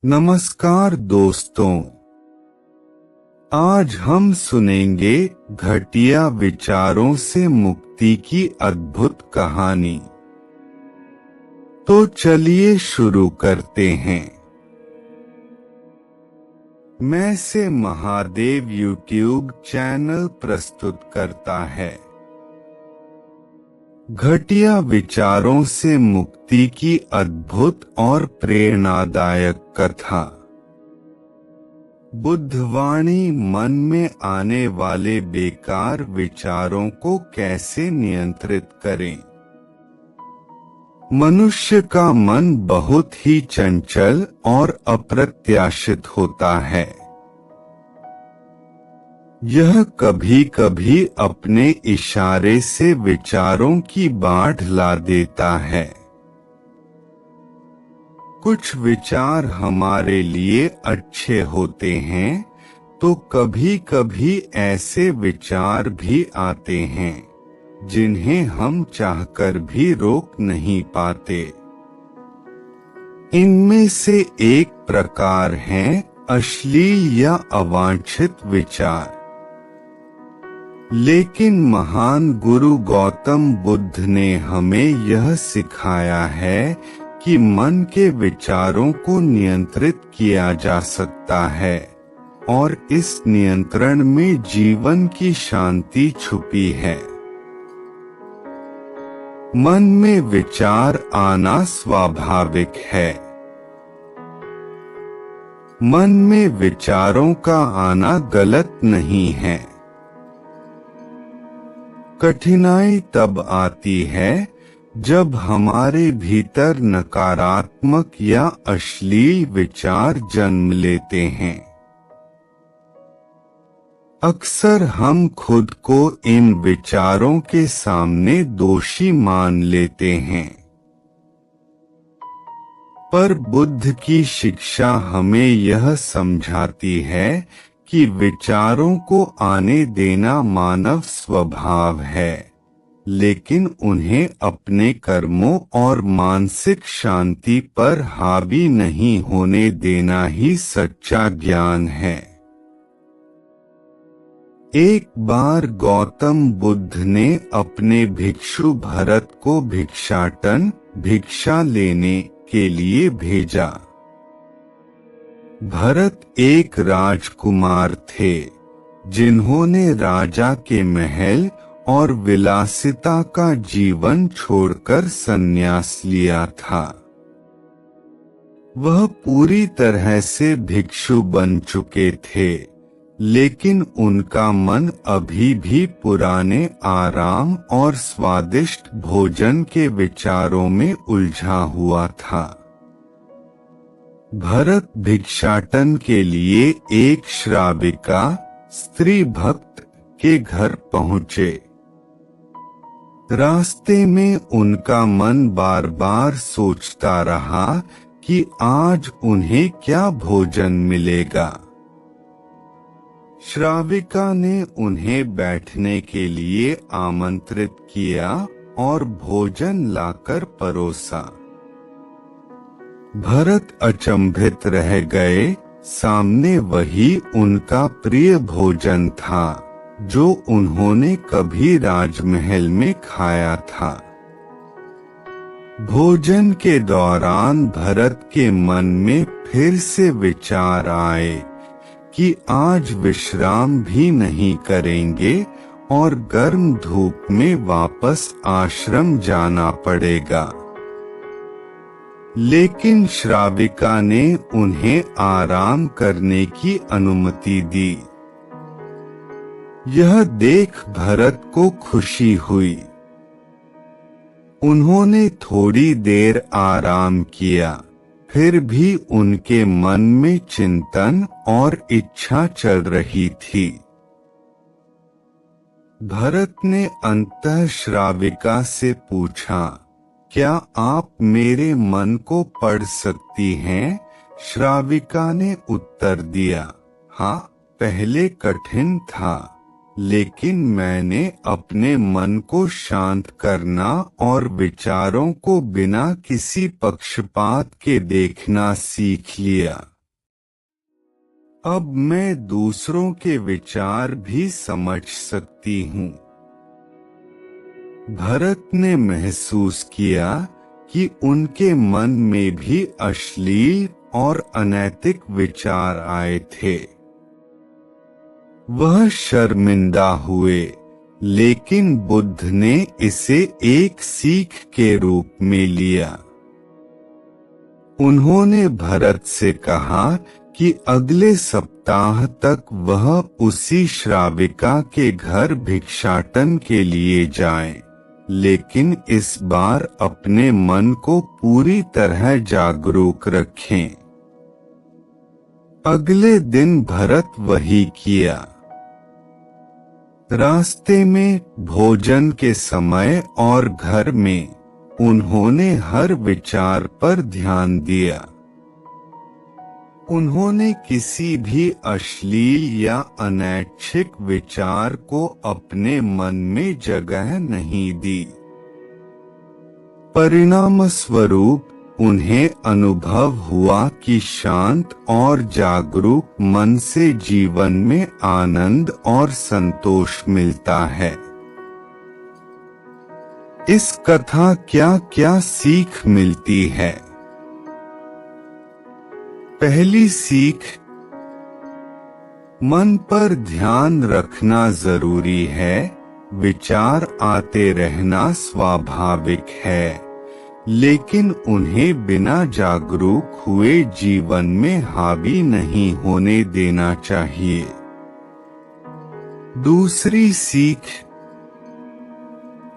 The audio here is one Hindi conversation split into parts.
नमस्कार दोस्तों, आज हम सुनेंगे घटिया विचारों से मुक्ति की अद्भुत कहानी। तो चलिए शुरू करते हैं। मैं से महादेव यूट्यूब चैनल प्रस्तुत करता है घटिया विचारों से मुक्ति की अद्भुत और प्रेरणादायक कथा। बुद्धवाणी मन में आने वाले बेकार विचारों को कैसे नियंत्रित करें। मनुष्य का मन बहुत ही चंचल और अप्रत्याशित होता है। यह कभी कभी अपने इशारे से विचारों की बाढ़ ला देता है। कुछ विचार हमारे लिए अच्छे होते हैं तो कभी कभी ऐसे विचार भी आते हैं जिन्हें हम चाहकर भी रोक नहीं पाते। इनमें से एक प्रकार है अश्लील या अवांछित विचार। लेकिन महान गुरु गौतम बुद्ध ने हमें यह सिखाया है कि मन के विचारों को नियंत्रित किया जा सकता है और इस नियंत्रण में जीवन की शांति छुपी है। मन में विचार आना स्वाभाविक है। मन में विचारों का आना गलत नहीं है। कठिनाई तब आती है जब हमारे भीतर नकारात्मक या अश्लील विचार जन्म लेते हैं। अक्सर हम खुद को इन विचारों के सामने दोषी मान लेते हैं। पर बुद्ध की शिक्षा हमें यह समझाती है कि विचारों को आने देना मानव स्वभाव है, लेकिन उन्हें अपने कर्मों और मानसिक शांति पर हावी नहीं होने देना ही सच्चा ज्ञान है। एक बार गौतम बुद्ध ने अपने भिक्षु भरत को भिक्षा लेने के लिए भेजा। भरत एक राजकुमार थे जिन्होंने राजा के महल और विलासिता का जीवन छोड़कर संन्यास लिया था। वह पूरी तरह से भिक्षु बन चुके थे, लेकिन उनका मन अभी भी पुराने आराम और स्वादिष्ट भोजन के विचारों में उलझा हुआ था। भरत भिक्षाटन के लिए एक श्राविका स्त्री भक्त के घर पहुँचे। रास्ते में उनका मन बार बार सोचता रहा कि आज उन्हें क्या भोजन मिलेगा। श्राविका ने उन्हें बैठने के लिए आमंत्रित किया और भोजन लाकर परोसा। भरत अचंभित रह गए। सामने वही उनका प्रिय भोजन था जो उन्होंने कभी राजमहल में खाया था। भोजन के दौरान भरत के मन में फिर से विचार आए कि आज विश्राम भी नहीं करेंगे और गर्म धूप में वापस आश्रम जाना पड़ेगा। लेकिन श्राविका ने उन्हें आराम करने की अनुमति दी। यह देख भरत को खुशी हुई। उन्होंने थोड़ी देर आराम किया, फिर भी उनके मन में चिंतन और इच्छा चल रही थी। भरत ने अंततः श्राविका से पूछा, क्या आप मेरे मन को पढ़ सकती हैं? श्राविका ने उत्तर दिया, हाँ, पहले कठिन था, लेकिन मैंने अपने मन को शांत करना और विचारों को बिना किसी पक्षपात के देखना सीख लिया। अब मैं दूसरों के विचार भी समझ सकती हूँ। भरत ने महसूस किया कि उनके मन में भी अश्लील और अनैतिक विचार आए थे। वह शर्मिंदा हुए, लेकिन बुद्ध ने इसे एक सीख के रूप में लिया। उन्होंने भरत से कहा कि अगले सप्ताह तक वह उसी श्राविका के घर भिक्षाटन के लिए जाएं, लेकिन इस बार अपने मन को पूरी तरह जागरूक रखें। अगले दिन भरत वही किया। रास्ते में, भोजन के समय और घर में उन्होंने हर विचार पर ध्यान दिया। उन्होंने किसी भी अश्लील या अनैच्छिक विचार को अपने मन में जगह नहीं दी। परिणामस्वरूप उन्हें अनुभव हुआ कि शांत और जागरूक मन से जीवन में आनंद और संतोष मिलता है। इस कथा क्या क्या सीख मिलती है? पहली सीख, मन पर ध्यान रखना जरूरी है। विचार आते रहना स्वाभाविक है, लेकिन उन्हें बिना जागरूक हुए जीवन में हावी नहीं होने देना चाहिए। दूसरी सीख,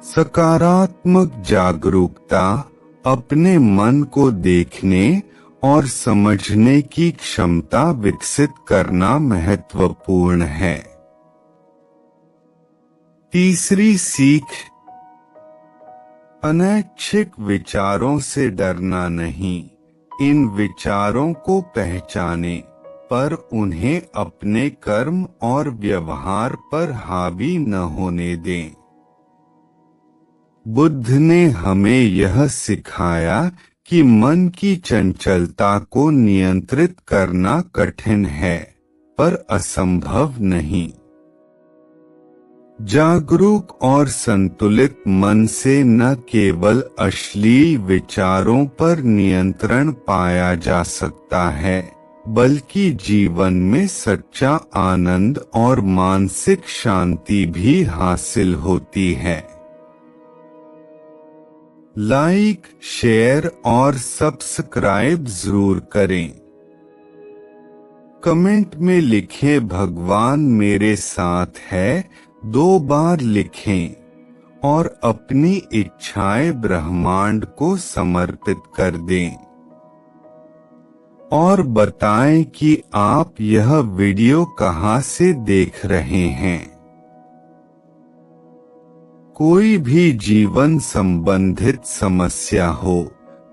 सकारात्मक जागरूकता अपने मन को देखने और समझने की क्षमता विकसित करना महत्वपूर्ण है। तीसरी सीख, अनैच्छिक विचारों से डरना नहीं। इन विचारों को पहचाने, पर उन्हें अपने कर्म और व्यवहार पर हावी न होने दें। बुद्ध ने हमें यह सिखाया कि मन की चंचलता को नियंत्रित करना कठिन है, पर असंभव नहीं। जागरूक और संतुलित मन से न केवल अश्लील विचारों पर नियंत्रण पाया जा सकता है, बल्कि जीवन में सच्चा आनंद और मानसिक शांति भी हासिल होती है। लाइक, शेयर और सब्सक्राइब जरूर करें। कमेंट में लिखें भगवान मेरे साथ है, 2 बार लिखें और अपनी इच्छाएं ब्रह्मांड को समर्पित कर दें। और बताएं कि आप यह वीडियो कहां से देख रहे हैं। कोई भी जीवन संबंधित समस्या हो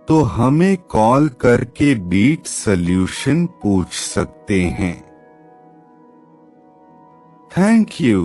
तो हमें कॉल करके बीट सॉल्यूशन पूछ सकते हैं। Thank you.